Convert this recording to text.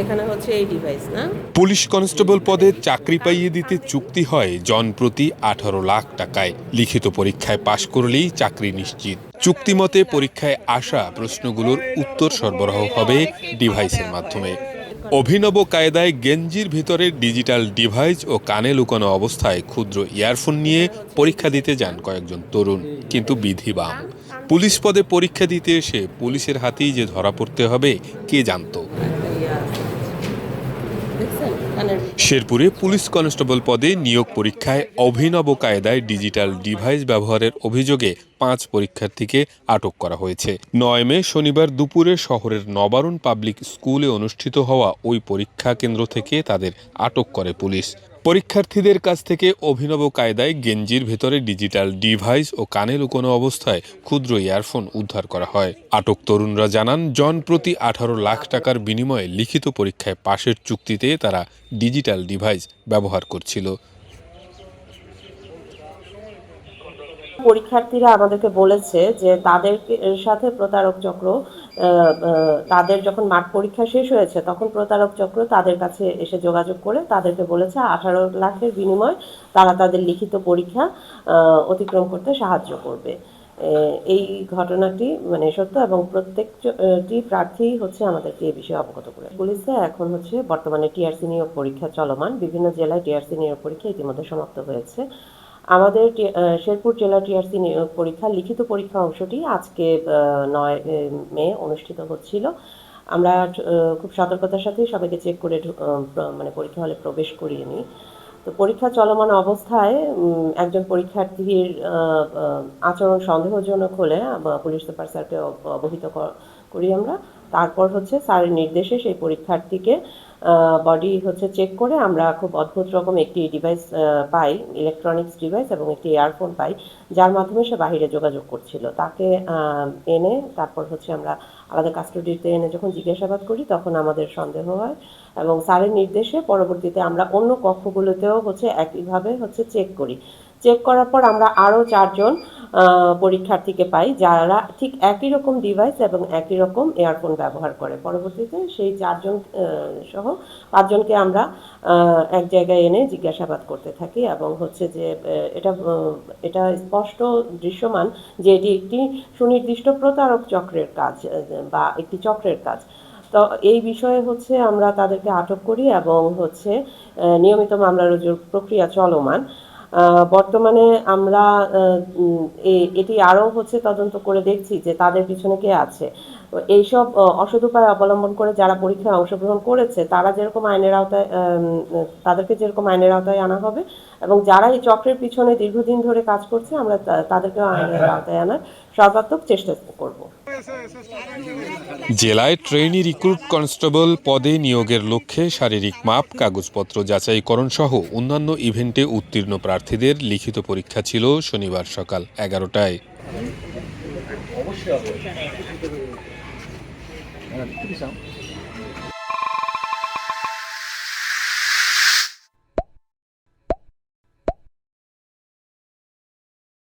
এখানে হচ্ছে এই ডিভাইস না। পুলিশ কনস্টেবল পদে চাকরি পাইয়ে দিতে চুক্তি হয় জনপ্রতি 18 লাখ টাকায়। লিখিত পরীক্ষায় পাশ করলেই চাকরি নিশ্চিত। চুক্তিমতে পরীক্ষায় আসা প্রশ্নগুলোর উত্তর সরবরাহ হবে ডিভাইসের মাধ্যমে। অভিনব কায়দায় গেঞ্জির ভিতরে ডিজিটাল ডিভাইস ও কানে লুকানো অবস্থায় ক্ষুদ্র ইয়ারফোন নিয়ে পরীক্ষা দিতে যান কয়েকজন তরুণ, কিন্তু বিধি বাম। পুলিশ পদে পরীক্ষা দিতে এসে পুলিশের হাতেই যে ধরা পড়তে হবে কে জানতো। শেরপুরে পুলিশ কনস্টেবল পদে নিয়োগ পরীক্ষায় অভিনব কায়দায় ডিজিটাল ডিভাইস ব্যবহারের অভিযোগে 5 পরীক্ষার্থীকে আটক করা হয়েছে। 9 মে শনিবার দুপুরে শহরের নবারুণ পাবলিক স্কুলে অনুষ্ঠিত হওয়া ওই পরীক্ষা কেন্দ্র থেকে তাদের আটক করে পুলিশ। পরীক্ষার্থীদের কাছ থেকে অভিনব কায়দায় গেঞ্জির ভেতরে ডিজিটাল ডিভাইস ও কানে লুকোনো অবস্থায় ক্ষুদ্র ইয়ারফোন উদ্ধার করা হয়। আটক তরুণরা জানান, জনপ্রতি 18 লাখ টাকার বিনিময়ে লিখিত পরীক্ষায় পাশের চুক্তিতে তারা ডিজিটাল ডিভাইস ব্যবহার করছিল। পরীক্ষার্থীরা আমাদেরকে বলেছে যে তাদের সাথে প্রতারক চক্র, তাদের যখন মাঠ পরীক্ষা শেষ হয়েছে তখন প্রতারক চক্র তাদের কাছে এসে যোগাযোগ করে তাদেরকে বলেছে 18 লাখের বিনিময়ে তারা তাদের লিখিত পরীক্ষা অতিক্রম করতে সাহায্য করবে। এই ঘটনাটি মানে সত্য এবং প্রত্যেকটি প্রার্থী হচ্ছে আমাদেরকে এই বিষয়ে অবগত করে। পুলিশে এখন হচ্ছে বর্তমানে টিআরসি নিয়োগ পরীক্ষা চলমান। বিভিন্ন জেলায় টিআরসি নিয়োগ পরীক্ষা ইতিমধ্যে সমাপ্ত হয়েছে। আমাদের শেরপুর জেলা টিআরসি নিয়োগ পরীক্ষা লিখিত পরীক্ষা অংশটি আজকে 9 মে অনুষ্ঠিত হচ্ছিল। আমরা খুব সতর্কতার সাথে সবাইকে চেক করে মানে পরীক্ষা হলে প্রবেশ করিয়ে নিই। তো পরীক্ষা চলমান অবস্থায় একজন পরীক্ষার্থীর আচরণ সন্দেহজনক হলে পুলিশ সুপার স্যারকে অবহিত করি আমরা। তারপর হচ্ছে স্যারের নির্দেশে সেই পরীক্ষার্থীকে বডি হচ্ছে চেক করে আমরা খুব অদ্ভুত রকম একটি ডিভাইস পাই, ইলেকট্রনিক্স ডিভাইস, এবং একটি ইয়ারফোন পাই, যার মাধ্যমে সে বাহিরে যোগাযোগ করছিল। তাকে এনে তারপর হচ্ছে আমরা আলাদা কাস্টডিতে এনে যখন জিজ্ঞাসাবাদ করি তখন আমাদের সন্দেহ হয় এবং স্যারের নির্দেশে পরবর্তীতে আমরা অন্য কক্ষগুলোতেও হচ্ছে একইভাবে হচ্ছে চেক করি। চেক করার পর আমরা আরও 4 জন পরীক্ষার্থীকে পাই যারা ঠিক একই রকম ডিভাইস এবং একই রকম ইয়ারফোন ব্যবহার করে। পরবর্তীতে সেই 4 জন সহ 5 জনকে আমরা এক জায়গায় এনে জিজ্ঞাসাবাদ করতে থাকি এবং হচ্ছে যে এটা স্পষ্ট দৃশ্যমান যে এটি একটি সুনির্দিষ্ট প্রতারক চক্রের কাজ বা একটি চক্রের কাজ। তো এই বিষয়ে হচ্ছে আমরা তাদেরকে আটক করি এবং হচ্ছে নিয়মিত মামলা রুজুর প্রক্রিয়া চলমান। বর্তমানে আমরা এটি আরও হচ্ছে তদন্ত করে দেখছি যে তাদের পিছনে কে আছে। এইসব অসৎ উপায় অবলম্বন করে যারা পরীক্ষায় অংশগ্রহণ করেছে তারা যেরকম আইনের আওতায় তাদেরকে যেরকম আইনের আওতায় আনা হবে এবং যারা এই চক্রের পিছনে দীর্ঘদিন ধরে কাজ করছে আমরা তাদেরকেও আইনের আওতায় আনার সর্বাত্মক চেষ্টা করব। জেলায় ট্রেনি রিক্রুট কনস্টেবল পদে নিয়োগের লক্ষ্যে শারীরিক মাপ, কাগজপত্র যাচাইকরণ সহ অন্যান্য ইভেন্টে উত্তীর্ণ প্রার্থীদের লিখিত পরীক্ষা ছিল শনিবার সকাল 11টায়।